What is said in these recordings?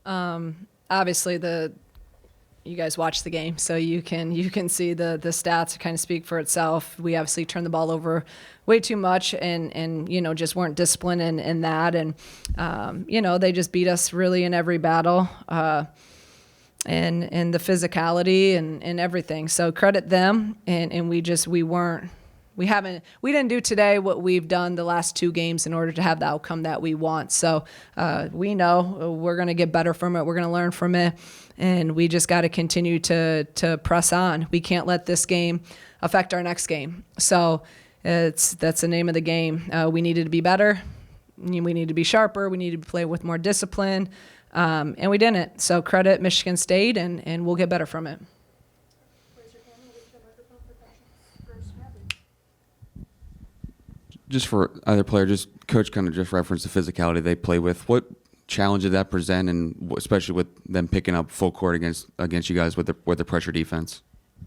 Obviously, you guys watch the game, so you can see the stats kind of speak for itself. We obviously turned the ball over way too much, and just weren't disciplined in that, and they just beat us really in every battle, and the physicality and everything. So credit them, and we didn't do today what we've done the last two games in order to have the outcome that we want. So we know we're going to get better from it. We're going to learn from it. And we just got to continue to press on. We can't let this game affect our next game. So that's the name of the game. We needed to be better. We need to be sharper. We need to play with more discipline. And we didn't. So credit Michigan State, and we'll get better from it. Just for either player, Coach kind of just referenced the physicality they play with. What challenge did that present, and especially with them picking up full court against you guys with the pressure defense?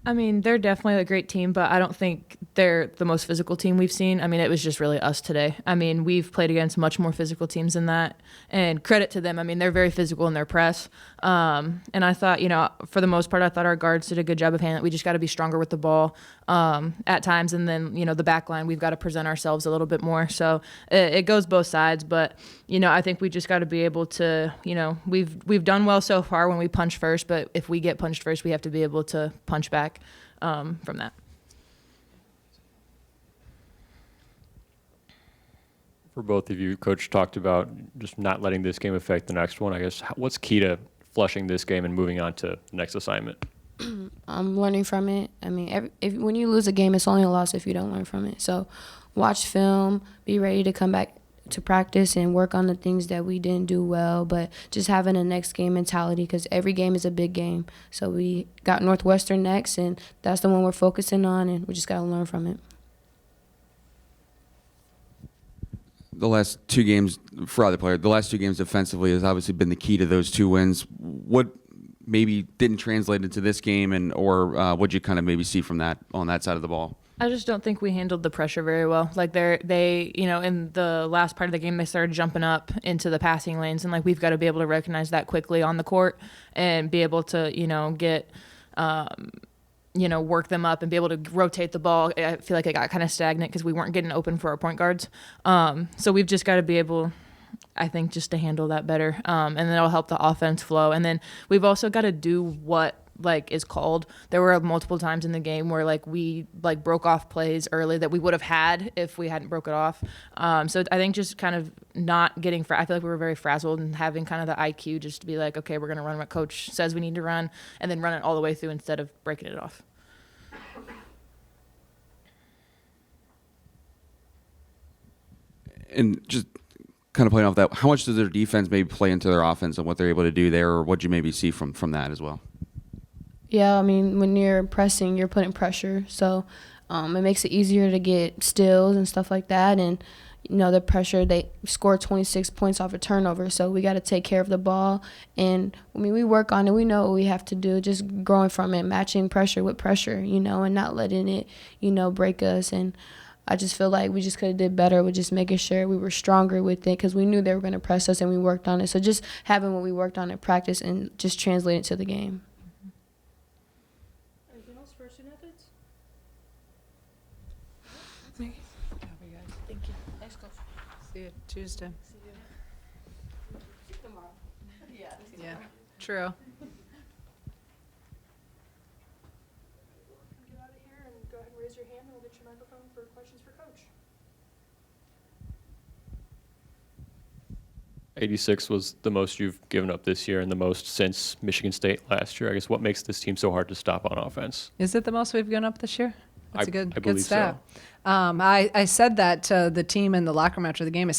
I mean, they're definitely a great team, but I don't think they're the most physical team we've seen. I mean, it was just really us today. I mean, we've played against much more physical teams than that, and credit to them. I mean, they're very physical in their press. And I thought, for the most part, I thought our guards did a good job of handling it. We just got to be stronger with the ball at times, and then, the back line, we've got to present ourselves a little bit more. So it goes both sides, but, I think we just got to be able to, we've done well so far when we punch first, but if we get punched first, we have to be able to punch back from that. For both of you, Coach talked about just not letting this game affect the next one. I guess what's key to flushing this game and moving on to the next assignment? I'm learning from it. I mean, when you lose a game, it's only a loss if you don't learn from it. So watch film, be ready to come back to practice and work on the things that we didn't do well, but just having a next game mentality, because every game is a big game. So we got Northwestern next, and that's the one we're focusing on, and we just got to learn from it. The last two games, for either player, the last two games defensively has obviously been the key to those two wins. What maybe didn't translate into this game, or what'd you kind of maybe see from that on that side of the ball? I just don't think we handled the pressure very well. Like they, in the last part of the game, they started jumping up into the passing lanes, and we've got to be able to recognize that quickly on the court and be able to, get, work them up and be able to rotate the ball. I feel like it got kind of stagnant because we weren't getting open for our point guards. So we've just got to be able, I think, just to handle that better, and then it'll help the offense flow. And then we've also got to do what is called. There were multiple times in the game where we broke off plays early that we would have had if we hadn't broke it off. So I think just kind of not getting I feel like we were very frazzled, and having kind of the IQ just to be like, okay, we're going to run what coach says we need to run, and then run it all the way through instead of breaking it off. And just kind of playing off that, how much does their defense maybe play into their offense and what they're able to do there, or what you maybe see from that as well? Yeah, I mean, when you're pressing, you're putting pressure. So it makes it easier to get steals and stuff like that. And, the pressure, they scored 26 points off a turnover. So we got to take care of the ball. And, we work on it. We know what we have to do, just growing from it, matching pressure with pressure, and not letting it, break us. And I just feel like we just could have did better with just making sure we were stronger with it, because we knew they were going to press us and we worked on it. So just having what we worked on in practice and just translate it to the game. Thank you. Thanks, Coach. See you Tuesday. See you tomorrow. Yeah, true. Get out of here and go ahead and raise your hand, and we'll get your microphone for questions for Coach. 86 was the most you've given up this year and the most since Michigan State last year. I guess what makes this team so hard to stop on offense? Is it the most we've given up this year? That's I a good believe stat. so. I said that to the team in the locker room after the game. I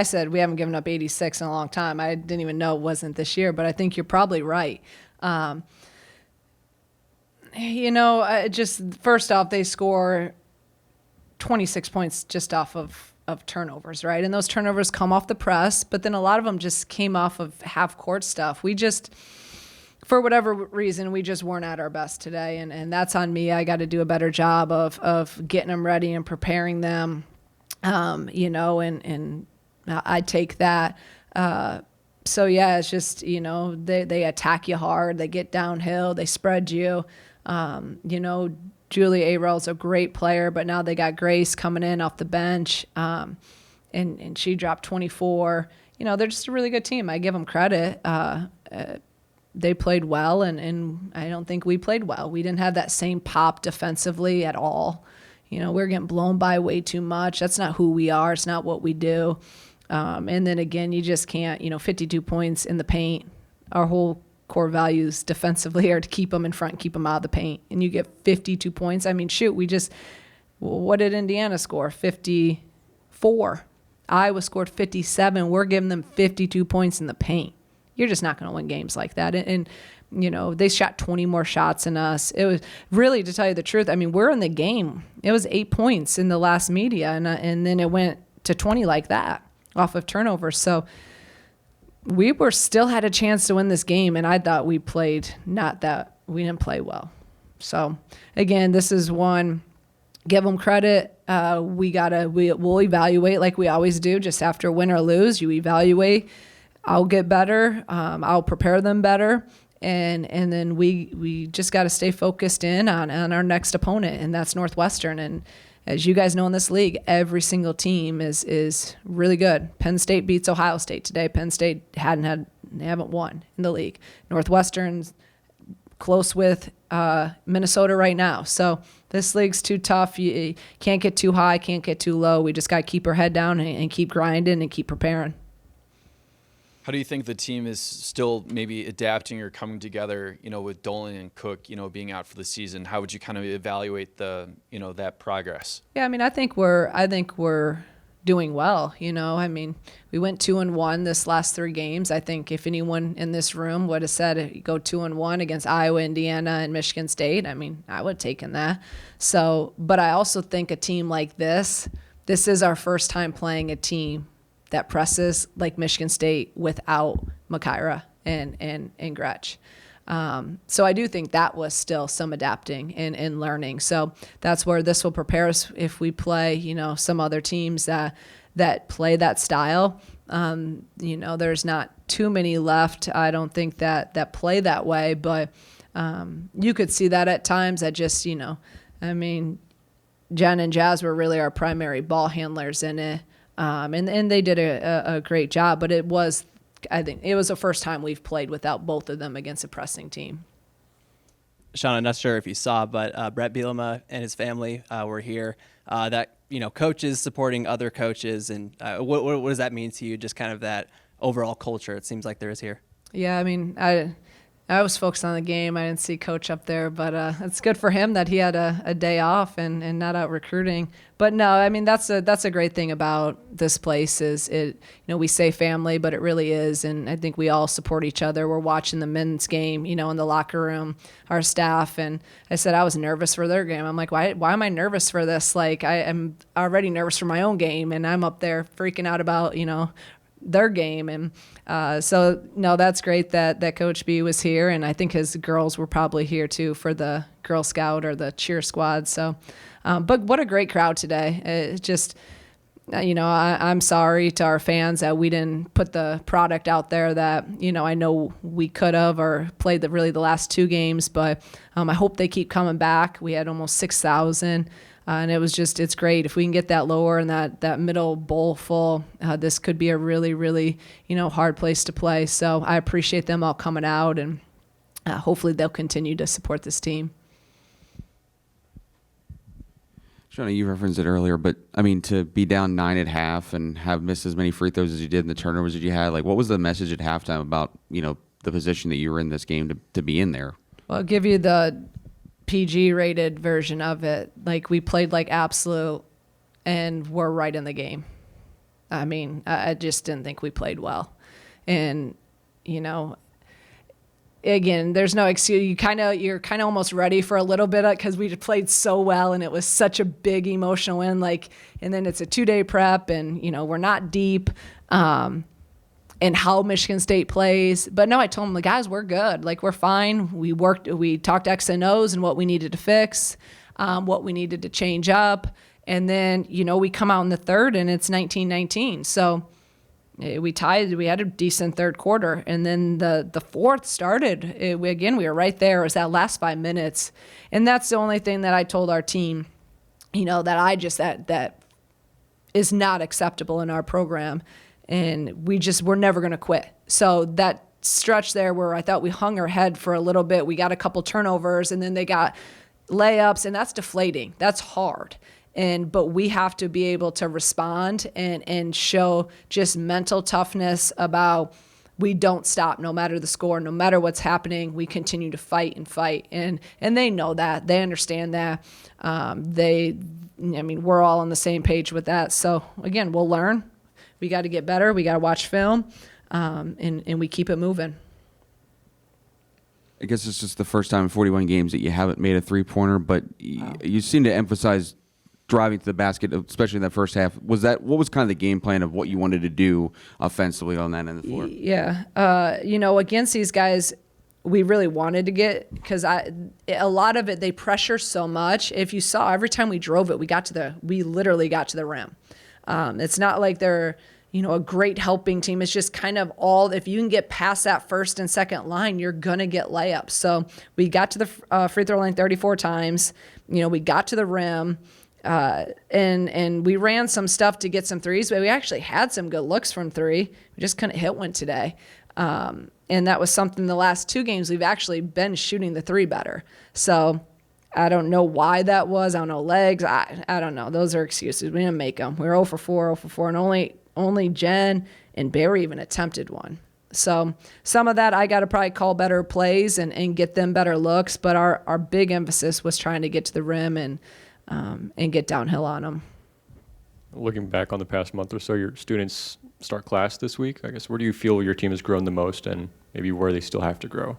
said we haven't given up 86 in a long time. I didn't even know it wasn't this year, but I think you're probably right. Just first off, they score 26 points just off of turnovers, right? And those turnovers come off the press, but then a lot of them just came off of half-court stuff. We just, for whatever reason, we just weren't at our best today, and that's on me. I got to do a better job of getting them ready and preparing them, and I take that. So yeah, it's just, they attack you hard, they get downhill, they spread you. Julie Arell's a great player, but now they got Grace coming in off the bench, and she dropped 24. They're just a really good team. I give them credit. They played well, and I don't think we played well. We didn't have that same pop defensively at all. We're getting blown by way too much. That's not who we are. It's not what we do. And then again, you just can't, 52 points in the paint. Our whole core values defensively are to keep them in front, keep them out of the paint. And you get 52 points. I mean, shoot, what did Indiana score? 54. Iowa scored 57. We're giving them 52 points in the paint. You're just not going to win games like that. And they shot 20 more shots than us. It was really, to tell you the truth, I mean, we're in the game. It was 8 points in the last media, and then it went to 20 like that off of turnovers. So we still had a chance to win this game, and I thought we didn't play well. So again, this is one, give them credit. We'll evaluate like we always do, just after win or lose. You evaluate. I'll get better. I'll prepare them better. And then we just got to stay focused in on our next opponent, and that's Northwestern. And as you guys know, in this league, every single team is really good. Penn State beats Ohio State today. Penn State haven't won in the league. Northwestern's close with Minnesota right now. So this league's too tough. You can't get too high, can't get too low. We just got to keep our head down and keep grinding and keep preparing. How do you think the team is still maybe adapting or coming together, with Dolan and Cook, being out for the season? How would you kind of evaluate that progress? Yeah, I mean, I think we're doing well. I mean, we went 2-1 this last 3 games. I think if anyone in this room would have said go 2-1 against Iowa, Indiana, and Michigan State, I mean, I would have taken that. So, but I also think a team like this is our first time playing a team that presses like Michigan State without Makaira and Gretsch. So I do think that was still some adapting and learning. So that's where this will prepare us if we play, some other teams that play that style. There's not too many left, I don't think, that play that way, but you could see that at times. That just, I mean, Jen and Jazz were really our primary ball handlers in it. And they did a great job, but I think it was the first time we've played without both of them against a pressing team. Shauna, I'm not sure if you saw, but Brett Bielema and his family were here. Coaches supporting other coaches, and what does that mean to you? Just kind of that overall culture it seems like there is here. Yeah, I mean, I was focused on the game. I didn't see Coach up there, but it's good for him that he had a day off and not out recruiting. But no, I mean, that's a great thing about this place is we say family, but it really is. And I think we all support each other. We're watching the men's game, in the locker room, our staff. And I said I was nervous for their game. I'm like, why am I nervous for this? Like, I am already nervous for my own game, and I'm up there freaking out about, their game. And so no, that's great that Coach B was here, and I think his girls were probably here too for the Girl Scout or the cheer squad. So but what a great crowd today. It just I'm sorry to our fans that we didn't put the product out there that I know we could have or played the last 2 games, but I hope they keep coming back. We had almost 6,000. And it's great. If we can get that lower and that middle bowl full, this could be a really, really, hard place to play. So I appreciate them all coming out, and hopefully they'll continue to support this team. Shauna, you referenced it earlier, but I mean, to be down 9 at half and have missed as many free throws as you did and the turnovers that you had, like, what was the message at halftime about, the position that you were in this game to be in there? Well, I'll give you the PG rated version of it. Like, we played like absolute and we're right in the game. I mean, I just didn't think we played well. And, again, there's no excuse. You're kind of almost ready for a little bit because we played so well and it was such a big emotional win. And then it's a 2-day prep and, we're not deep. And how Michigan State plays. But no, I told them, guys, we're good. Like, we're fine. We talked X and O's and what we needed to fix, what we needed to change up. And then, we come out in the third and it's 19-19. So, we tied. We had a decent third quarter, and then the fourth started. We were right there. It was that last 5 minutes, and that's the only thing that I told our team, that is not acceptable in our program, and we're never going to quit. So that stretch there where I thought we hung our head for a little bit, we got a couple turnovers, and then they got layups, and that's deflating. That's hard. But we have to be able to respond and show just mental toughness about we don't stop no matter the score, no matter what's happening. We continue to fight and fight. And they know that. They understand that. We're all on the same page with that. So, again, we'll learn. We got to get better. We got to watch film, and we keep it moving. I guess it's just the first time in 41 games that you haven't made a three-pointer, but you seem to emphasize driving to the basket, especially in that first half. What was kind of the game plan of what you wanted to do offensively on that end of the floor? Yeah. Against these guys, we really wanted to get, because a lot of it, they pressure so much. If you saw, every time we drove it, we literally got to the rim. It's not like they're, a great helping team. It's just kind of if you can get past that first and second line, you're going to get layups. So we got to the free throw line 34 times. We got to the rim. And we ran some stuff to get some threes, but we actually had some good looks from three. We just couldn't hit one today. And that was something the last 2 games we've actually been shooting the three better. So I don't know why that was. I don't know, legs. I don't know. Those are excuses. We didn't make them. We were 0 for 4, and only Jen and Barry even attempted one. So some of that I got to probably call better plays and get them better looks. But our big emphasis was trying to get to the rim and get downhill on them. Looking back on the past month or so, your students start class this week. I guess where do you feel your team has grown the most, and maybe where they still have to grow?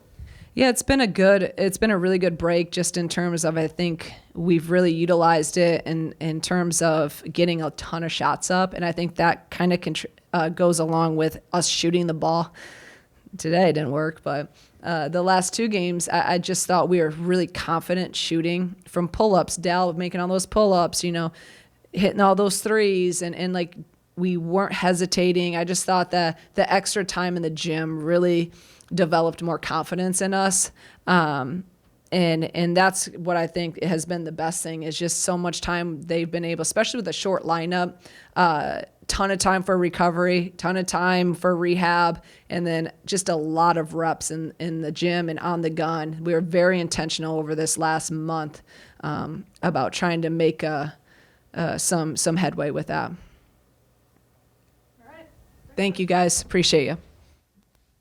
Yeah, it's been a really good break, just in terms of, I think we've really utilized it in terms of getting a ton of shots up, and I think that kind of goes along with us shooting the ball. Today it didn't work, but the last 2 games, I just thought we were really confident shooting from pull-ups. Dal making all those pull-ups, hitting all those threes, and like we weren't hesitating. I just thought that the extra time in the gym really developed more confidence in us. And that's what I think has been the best thing, is just so much time they've been able, especially with a short lineup, ton of time for recovery, ton of time for rehab, and then just a lot of reps in the gym and on the gun. We were very intentional over this last month about trying to make some headway with that. All right. Thank you, guys. Appreciate you.